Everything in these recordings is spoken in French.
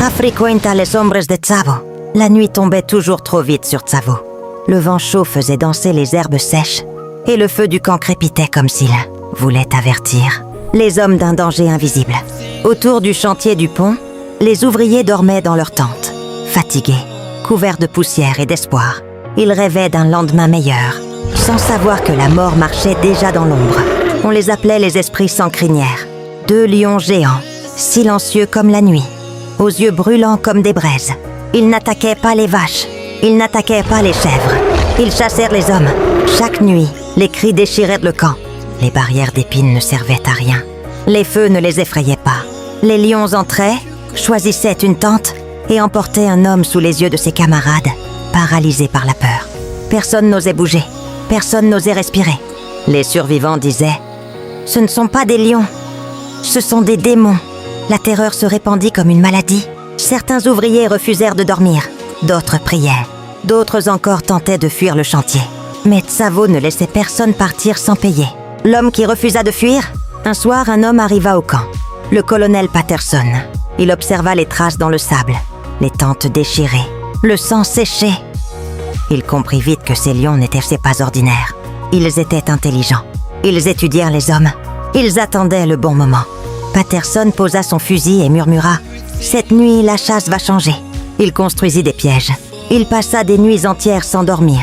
Africuenta les ombres de Tsavo. La nuit tombait toujours trop vite sur Tsavo. Le vent chaud faisait danser les herbes sèches et le feu du camp crépitait comme s'il voulait avertir les hommes d'un danger invisible. Autour du chantier du pont, les ouvriers dormaient dans leurs tentes, fatigués, couverts de poussière et d'espoir. Ils rêvaient d'un lendemain meilleur, sans savoir que la mort marchait déjà dans l'ombre. On les appelait les esprits sans crinière. 2 lions géants, silencieux comme la nuit, aux yeux brûlants comme des braises. Ils n'attaquaient pas les vaches, ils n'attaquaient pas les chèvres. Ils chassèrent les hommes. Chaque nuit, les cris déchiraient le camp. Les barrières d'épines ne servaient à rien. Les feux ne les effrayaient pas. Les lions entraient, choisissaient une tente et emportaient un homme sous les yeux de ses camarades, paralysés par la peur. Personne n'osait bouger, personne n'osait respirer. Les survivants disaient « Ce ne sont pas des lions, ce sont des démons ». La terreur se répandit comme une maladie. Certains ouvriers refusèrent de dormir, d'autres priaient, d'autres encore tentaient de fuir le chantier. Mais Tsavo ne laissait personne partir sans payer. L'homme qui refusa de fuir? Un soir, un homme arriva au camp. Le colonel Patterson. Il observa les traces dans le sable, les tentes déchirées, le sang séché. Il comprit vite que ces lions n'étaient pas ordinaires. Ils étaient intelligents. Ils étudièrent les hommes. Ils attendaient le bon moment. Patterson posa son fusil et murmura « Cette nuit, la chasse va changer ». Il construisit des pièges. Il passa des nuits entières sans dormir,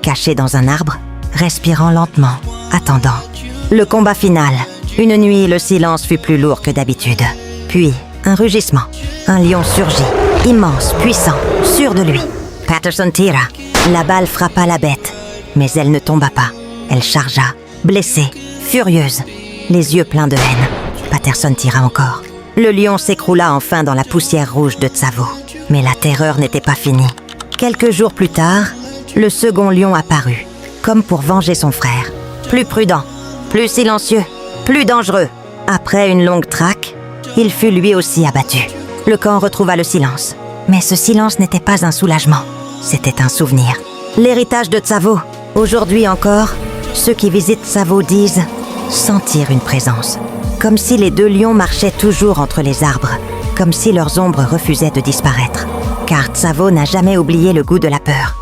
caché dans un arbre, respirant lentement, attendant. Le combat final. Une nuit, le silence fut plus lourd que d'habitude. Puis, un rugissement. Un lion surgit, immense, puissant, sûr de lui. Patterson tira. La balle frappa la bête, mais elle ne tomba pas. Elle chargea, blessée, furieuse, les yeux pleins de haine. Patterson tira encore. Le lion s'écroula enfin dans la poussière rouge de Tsavo. Mais la terreur n'était pas finie. Quelques jours plus tard, le second lion apparut, comme pour venger son frère. Plus prudent, plus silencieux, plus dangereux. Après une longue traque, il fut lui aussi abattu. Le camp retrouva le silence. Mais ce silence n'était pas un soulagement, c'était un souvenir. L'héritage de Tsavo. Aujourd'hui encore, ceux qui visitent Tsavo disent sentir une présence. Comme si les 2 lions marchaient toujours entre les arbres, comme si leurs ombres refusaient de disparaître. Car Tsavo n'a jamais oublié le goût de la peur.